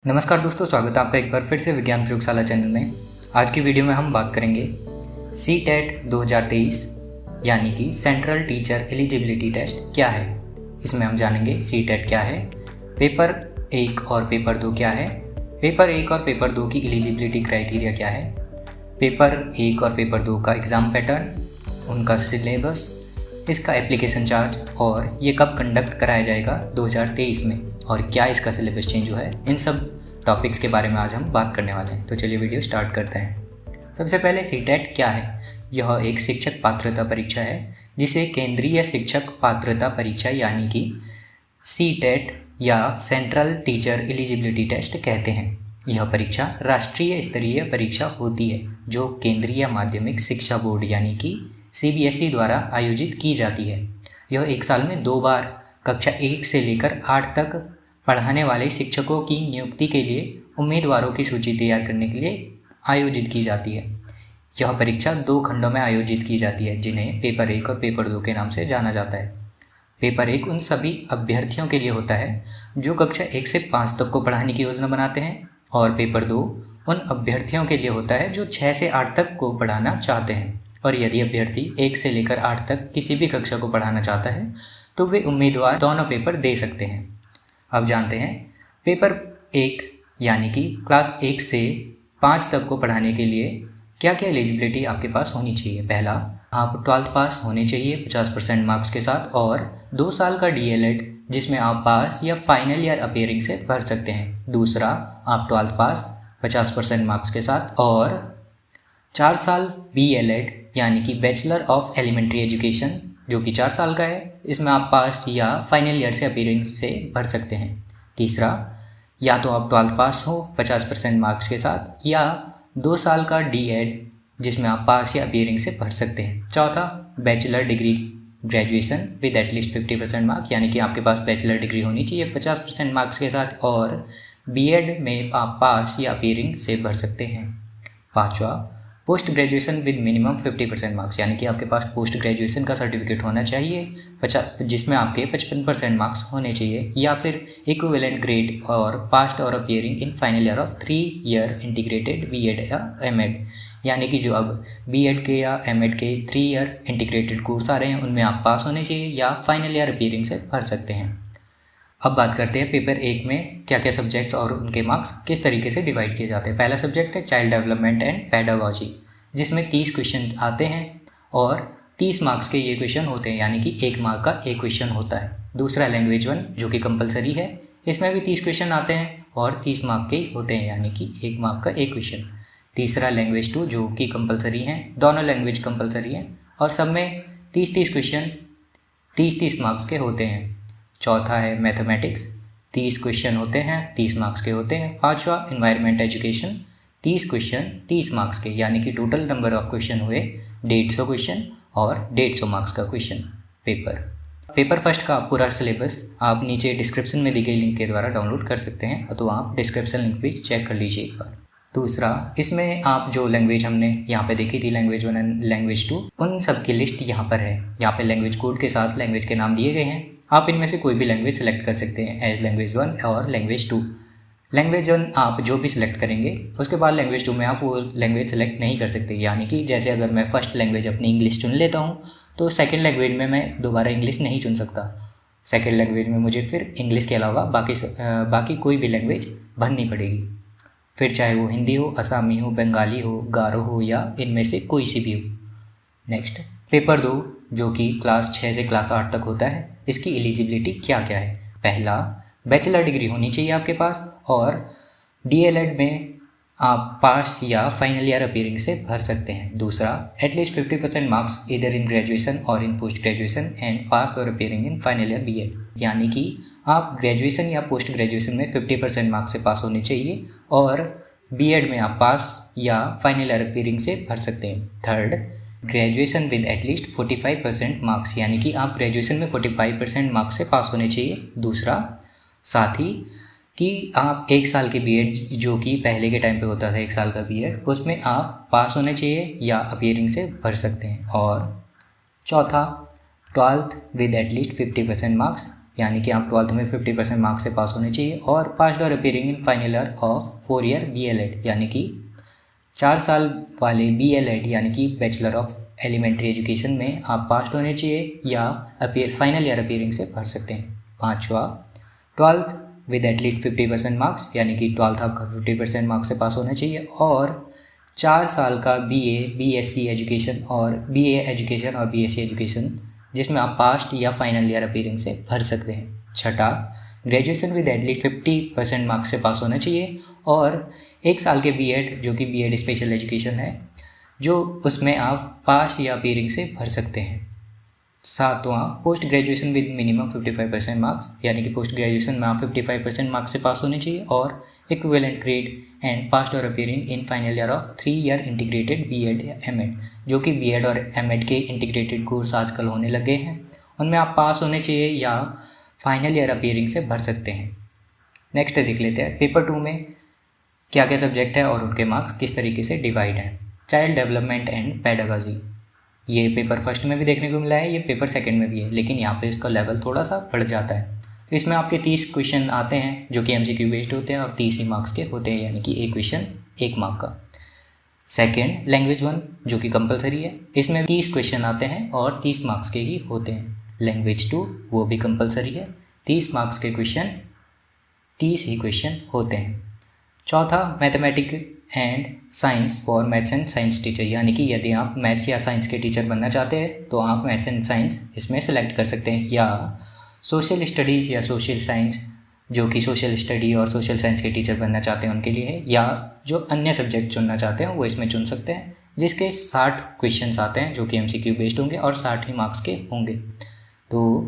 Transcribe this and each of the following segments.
नमस्कार दोस्तों, स्वागत है आपका एक बार फिर से विज्ञान प्रयोगशाला चैनल में। आज की वीडियो में हम बात करेंगे CTET 2023 यानी कि सेंट्रल टीचर एलिजिबिलिटी टेस्ट क्या है। इसमें हम जानेंगे CTET क्या है, पेपर 1 और पेपर 2 क्या है, पेपर 1 और पेपर 2 की एलिजिबिलिटी क्राइटेरिया क्या है, पेपर 1 और पेपर 2 का एग्ज़ाम पैटर्न, उनका सिलेबस, इसका एप्लीकेशन चार्ज और ये कब कंडक्ट कराया जाएगा 2023 में, और क्या इसका सिलेबस चेंज हुआ है। इन सब टॉपिक्स के बारे में आज हम बात करने वाले हैं। तो चलिए वीडियो स्टार्ट करते हैं। सबसे पहले CTET क्या है। यह एक शिक्षक पात्रता परीक्षा है जिसे केंद्रीय शिक्षक पात्रता परीक्षा यानी कि CTET या सेंट्रल टीचर एलिजिबिलिटी टेस्ट कहते हैं। यह परीक्षा राष्ट्रीय स्तरीय परीक्षा होती है जो केंद्रीय माध्यमिक शिक्षा बोर्ड यानी कि CBSE द्वारा आयोजित की जाती है। यह एक साल में 2 बार कक्षा 1 से लेकर 8 तक पढ़ाने वाले शिक्षकों की नियुक्ति के लिए उम्मीदवारों की सूची तैयार करने के लिए आयोजित की जाती है। यह परीक्षा 2 खंडों में आयोजित की जाती है जिन्हें पेपर 1 और पेपर 2 के नाम से जाना जाता है। पेपर 1 उन सभी अभ्यर्थियों के लिए होता है जो कक्षा 1 से 5 तक को पढ़ाने की योजना बनाते हैं, और पेपर 2 उन अभ्यर्थियों के लिए होता है जो 6 से 8 तक को पढ़ाना चाहते हैं। और यदि अभ्यर्थी 1 से लेकर 8 तक किसी भी कक्षा को पढ़ाना चाहता है तो वे उम्मीदवार दोनों पेपर दे सकते हैं। अब जानते हैं पेपर 1 यानी कि क्लास 1 से 5 तक को पढ़ाने के लिए क्या क्या एलिजिबिलिटी आपके पास होनी चाहिए। पहला, आप 12th पास होने चाहिए 50% मार्क्स के साथ, और 2 साल का DLED जिसमें आप पास या फाइनल ईयर अपीयरिंग से भर सकते हैं। दूसरा, आप 12th पास 50% मार्क्स के साथ और 4 साल BLED यानी कि बैचलर ऑफ एलिमेंट्री एजुकेशन जो कि 4 साल का है, इसमें आप पास या फाइनल ईयर से अपीयरिंग से भर सकते हैं। तीसरा, या तो आप 12th पास हो 50% मार्क्स के साथ, या 2 साल का DED जिसमें आप पास या अपीयरिंग से भर सकते हैं। चौथा, bachelor degree graduation with at least 50% marks यानी कि आपके पास बैचलर डिग्री होनी चाहिए 50% मार्क्स के साथ, और BEd में आप पास या अपीयरिंग से भर सकते हैं। पाँचवा, post graduation with minimum 50% marks यानी कि आपके पास पोस्ट ग्रेजुएशन का सर्टिफिकेट होना चाहिए जिसमें आपके 55% मार्क्स होने चाहिए, या फिर इक्विवेलेंट ग्रेड और पास्ट और appearing in final year of 3 year integrated BEd या MEd यानी कि जो अब BEd के या MEd के 3 ईयर इंटीग्रेटेड कोर्स आ रहे हैं उनमें आप पास होने चाहिए या फाइनल ईयर अपीयरिंग से भर सकते हैं। अब बात करते हैं पेपर 1 में क्या क्या सब्जेक्ट्स और उनके मार्क्स किस तरीके से डिवाइड किए जाते हैं। पहला सब्जेक्ट है चाइल्ड डेवलपमेंट एंड पेडागोजी जिसमें 30 क्वेश्चन आते हैं और 30 मार्क्स के ये क्वेश्चन होते हैं यानी कि 1 मार्क का एक क्वेश्चन होता है। दूसरा लैंग्वेज 1 जो कि कंपलसरी है, इसमें भी 30 क्वेश्चन आते हैं और 30 मार्क के होते हैं यानी कि 1 मार्क का एक क्वेश्चन। तीसरा लैंग्वेज 2 जो कि कंपलसरी हैं, दोनों लैंग्वेज कंपलसरी हैं और सब में 30-30 क्वेश्चन 30-30 मार्क्स के होते हैं। चौथा है मैथमेटिक्स, 30 क्वेश्चन होते हैं 30 मार्क्स के होते हैं। पांचवा एनवायरनमेंट एजुकेशन, 30 क्वेश्चन 30 मार्क्स के यानी कि टोटल नंबर ऑफ क्वेश्चन हुए 150 क्वेश्चन और 150 मार्क्स का क्वेश्चन पेपर फर्स्ट का पूरा सिलेबस आप नीचे डिस्क्रिप्शन में दी गई लिंक के द्वारा डाउनलोड कर सकते हैं, तो आप डिस्क्रिप्शन लिंक भी चेक कर लीजिए एक बार। दूसरा, इसमें आप जो लैंग्वेज हमने यहाँ पे देखी थी लैंग्वेज 1 एंड लैंग्वेज 2, उन सब की लिस्ट यहाँ पर है। यहाँ पे लैंग्वेज कोड के साथ लैंग्वेज के नाम दिए गए हैं। आप इनमें से कोई भी लैंग्वेज सेलेक्ट कर सकते हैं एज लैंग्वेज 1 और लैंग्वेज 2। लैंग्वेज 1 आप जो भी सिलेक्ट करेंगे उसके बाद लैंग्वेज 2 में आप वो लैंग्वेज सेलेक्ट नहीं कर सकते, यानी कि जैसे अगर मैं फर्स्ट लैंग्वेज अपनी इंग्लिश चुन लेता हूँ तो सेकंड लैंग्वेज में मैं दोबारा इंग्लिश नहीं चुन सकता। सेकंड लैंग्वेज में मुझे फिर इंग्लिश के अलावा बाकी कोई भी लैंग्वेज भरनी पड़ेगी, फिर चाहे वो हिंदी हो, असमी हो, बंगाली हो, गारो हो या इनमें से कोई सी भी हो। नेक्स्ट, पेपर 2 जो कि क्लास 6 से क्लास 8 तक होता है, इसकी एलिजिबिलिटी क्या क्या है। पहला, बैचलर डिग्री होनी चाहिए आपके पास और DLED में आप पास या फाइनल ईयर अपीयरिंग से भर सकते हैं। दूसरा, एटलीस्ट 50% मार्क्स इधर इन ग्रेजुएशन और इन पोस्ट ग्रेजुएशन एंड पास और appearing in final year BEd यानी कि आप ग्रेजुएशन या पोस्ट ग्रेजुएशन में 50% मार्क्स से पास होने चाहिए और BEd में आप पास या फाइनल ईयर अपीयरिंग से भर सकते हैं। Third, graduation with at least 45% marks यानी कि आप ग्रेजुएशन में 45% मार्क्स से पास होने चाहिए। दूसरा, साथ ही कि आप 1 साल के BEd जो कि पहले के टाइम पे होता था 1 साल का BEd, उसमें आप पास होने चाहिए या अपीयरिंग से भर सकते हैं। और चौथा, 12th विद एटलीस्ट 50% मार्क्स यानी कि आप 12th में 50% मार्क्स से पास होने चाहिए, और पास्ड और appearing in final year of 4 year BLED, यानी कि 4 साल वाले BLED यानी कि बैचलर ऑफ एलिमेंट्री एजुकेशन में आप पास्ड होने चाहिए या फाइनल ईयर अपीयरिंग से भर सकते हैं। 5वां, 12th विद एटलीस्ट 50% मार्क्स, यानी कि 12th आपका 50% मार्क्स से पास होना चाहिए, और 4 साल का BSc एजुकेशन और BA एजुकेशन और BSc एजुकेशन जिसमें आप पास्ट या फाइनल ईयर अपीयरिंग से भर सकते हैं। 6, ग्रेजुएशन विद एटलीस्ट 50% मार्क्स से पास होना चाहिए, और 1 साल के BEd जो कि BEd स्पेशल एजुकेशन है, जो उसमें आप पास या अपीयरिंग से भर सकते हैं। 7वां, post graduation with minimum 55% marks, यानी कि पोस्ट ग्रेजुएशन में आप 55% मार्क्स से पास होने चाहिए, और इक्विवेलेंट ग्रेड एंड पास्ड और appearing in final year of 3 year integrated BEd MAd, जो कि BEd और MAd के इंटीग्रेटेड कोर्स आजकल होने लगे हैं, उनमें आप पास होने चाहिए या फाइनल ईयर अपीयरिंग से भर सकते हैं। नेक्स्ट देख लेते हैं पेपर 2 में क्या क्या सब्जेक्ट है और उनके मार्क्स किस तरीके से डिवाइड हैं। चाइल्ड डेवलपमेंट एंड पेडागॉजी, ये पेपर फर्स्ट में भी देखने को मिला है, ये पेपर सेकंड में भी है, लेकिन यहाँ पे इसका लेवल थोड़ा सा बढ़ जाता है। तो इसमें आपके 30 क्वेश्चन आते हैं जो कि MCQ बेस्ड होते हैं और 30 ही मार्क्स के होते हैं, यानी कि एक क्वेश्चन 1 मार्क का। सेकंड, लैंग्वेज 1 जो कि कंपलसरी है, इसमें 30 क्वेश्चन आते हैं और 30 मार्क्स के ही होते हैं। लैंग्वेज 2 वो भी कंपलसरी है, 30 मार्क्स के क्वेश्चन 30 ही क्वेश्चन होते हैं। चौथा, mathematics and science for maths and science teacher, यानी कि यदि आप मैथ्स या साइंस के टीचर बनना चाहते हैं तो आप मैथ्स एंड साइंस इसमें सेलेक्ट कर सकते हैं, या सोशल स्टडीज़ या सोशल साइंस जो कि सोशल स्टडी और सोशल साइंस के टीचर बनना चाहते हैं उनके लिए है, या जो अन्य सब्जेक्ट चुनना चाहते हैं वो इसमें चुन सकते हैं, जिसके 60 क्वेश्चंस आते हैं जो कि MCQ बेस्ड होंगे और 60 ही मार्क्स के होंगे। तो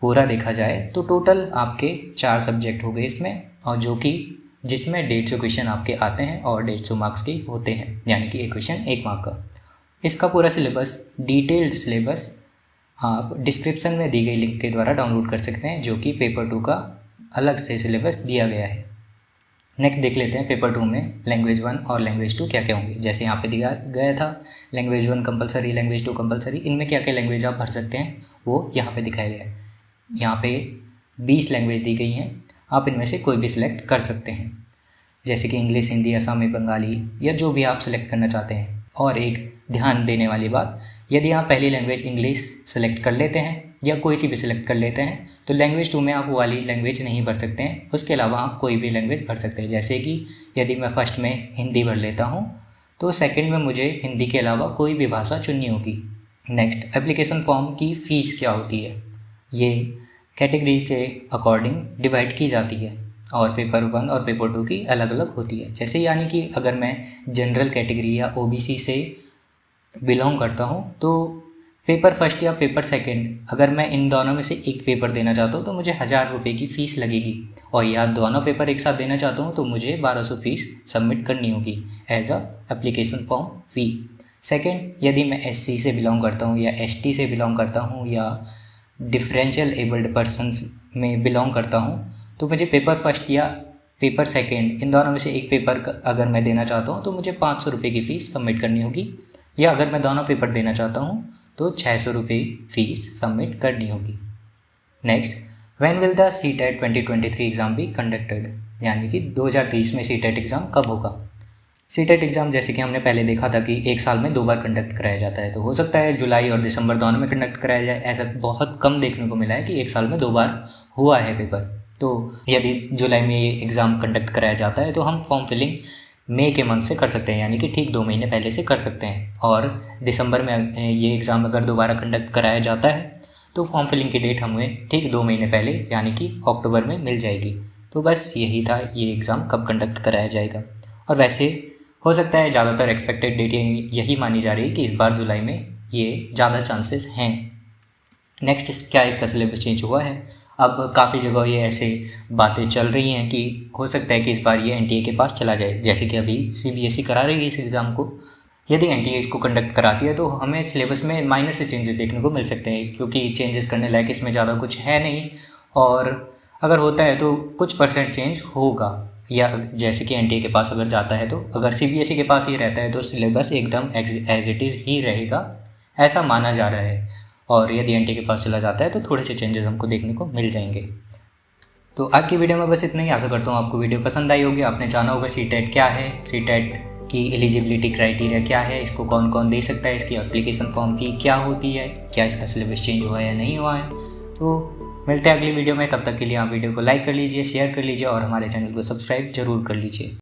पूरा देखा जाए तो टोटल आपके 4 सब्जेक्ट हो गए इसमें, और जो कि जिसमें 150 क्वेश्चन आपके आते हैं और 150 मार्क्स के होते हैं, यानी कि एक क्वेश्चन 1 मार्क का। इसका पूरा सिलेबस, डिटेल्ड सिलेबस आप डिस्क्रिप्शन में दी गई लिंक के द्वारा डाउनलोड कर सकते हैं, जो कि पेपर 2 का अलग से सिलेबस दिया गया है। नेक्स्ट देख लेते हैं पेपर 2 में लैंग्वेज 1 और लैंग्वेज 2 क्या क्या होंगे। जैसे यहाँ पे दिया गया था लैंग्वेज 1 कंपलसरी, लैंग्वेज 2 कंपलसरी, इनमें क्या क्या लैंग्वेज आप भर सकते हैं वो यहाँ पे दिखाया गया है। यहाँ पे 20 लैंग्वेज दी गई हैं, आप इनमें से कोई भी सिलेक्ट कर सकते हैं, जैसे कि इंग्लिश, हिंदी, असमी, बंगाली या जो भी आप सिलेक्ट करना चाहते हैं। और एक ध्यान देने वाली बात, यदि आप पहली लैंग्वेज इंग्लिश सेलेक्ट कर लेते हैं या कोई सी भी सिलेक्ट कर लेते हैं तो लैंग्वेज 2 में आप वो वाली लैंग्वेज नहीं भर सकते हैं, उसके अलावा आप कोई भी लैंग्वेज भर सकते हैं। जैसे कि यदि मैं फर्स्ट में हिंदी भर लेता हूँ तो सेकंड में मुझे हिंदी के अलावा कोई भी भाषा चुननी होगी। नेक्स्ट, एप्लीकेशन फॉर्म की फ़ीस क्या होती है, ये कैटेगरी के अकॉर्डिंग डिवाइड की जाती है और पेपर 1 और पेपर 2 की अलग अलग होती है। जैसे यानी कि अगर मैं जनरल कैटेगरी या OBC से बिलोंग करता हूँ तो पेपर फर्स्ट या पेपर सेकंड अगर मैं इन दोनों में से एक पेपर देना चाहता हूँ तो मुझे 1000 रुपये की फ़ीस लगेगी, और या दोनों पेपर एक साथ देना चाहता हूँ तो मुझे 1200 फीस सबमिट करनी होगी as a application form fee. Second, यदि मैं SC से बिलोंग करता हूँ या ST से बिलोंग करता हूँ या डिफरेंशियल एबल्ड पर्सनस में बिलोंग करता हूँ तो मुझे पेपर फर्स्ट या पेपर सेकंड इन दोनों में से एक पेपर अगर मैं देना चाहता हूँ तो मुझे 500 रुपये की फ़ीस सबमिट करनी होगी, या अगर मैं दोनों पेपर देना चाहता हूँ तो 600 रुपये फ़ीस सबमिट करनी होगी। Next, when will the CTET 2023 exam be conducted, यानी कि 2023 में CTET एग्ज़ाम कब होगा। CTET एग्ज़ाम जैसे कि हमने पहले देखा था कि 1 साल में 2 बार कंडक्ट कराया जाता है, तो हो सकता है जुलाई और दिसंबर दोनों में कंडक्ट कराया जाए। ऐसा बहुत कम देखने को मिला है कि 1 साल में 2 बार हुआ है पेपर। तो यदि जुलाई में ये एग्ज़ाम कंडक्ट कराया जाता है तो हम फॉर्म फिलिंग मई के मंथ से कर सकते हैं, यानी कि ठीक 2 महीने पहले से कर सकते हैं। और दिसंबर में ये एग्ज़ाम अगर दोबारा कंडक्ट कराया जाता है तो फॉर्म फिलिंग की डेट हमें ठीक 2 महीने पहले यानी कि अक्टूबर में मिल जाएगी। तो बस यही था, ये एग्ज़ाम कब कंडक्ट कराया जाएगा। और वैसे हो सकता है ज़्यादातर एक्सपेक्टेड डेट यही मानी जा रही है कि इस बार जुलाई में ये ज़्यादा चांसेस हैं। नेक्स्ट, क्या इसका सिलेबस चेंज हुआ है। अब काफ़ी जगह ये ऐसे बातें चल रही हैं कि हो सकता है कि इस बार ये NTA के पास चला जाए, जैसे कि अभी CBSE करा रही है इस एग्ज़ाम को। यदि NTA इसको कंडक्ट कराती है तो हमें सिलेबस में माइनर से चेंजेस देखने को मिल सकते हैं, क्योंकि चेंजेस करने लायक इसमें ज़्यादा कुछ है नहीं, और अगर होता है तो कुछ % चेंज होगा, या जैसे कि NTA के पास अगर जाता है तो अगर CBSE के पास ही रहता है तो सिलेबस एकदम एज इट इज़ ही रहेगा, ऐसा माना जा रहा है। और यदि एनटी के पास चला जाता है तो थोड़े से चेंजेस हमको देखने को मिल जाएंगे। तो आज की वीडियो में बस इतना ही। आशा करता हूँ आपको वीडियो पसंद आई होगी। आपने जाना होगा सीटेट क्या है, सीटेट की एलिजिबिलिटी क्राइटेरिया क्या है, इसको कौन कौन दे सकता है, इसकी एप्लीकेशन फॉर्म की क्या होती है, क्या इसका सिलेबस चेंज हुआ है या नहीं हुआ है। तो मिलते हैं अगली वीडियो में। तब तक के लिए आप वीडियो को लाइक कर लीजिए, शेयर कर लीजिए और हमारे चैनल को सब्सक्राइब जरूर कर लीजिए।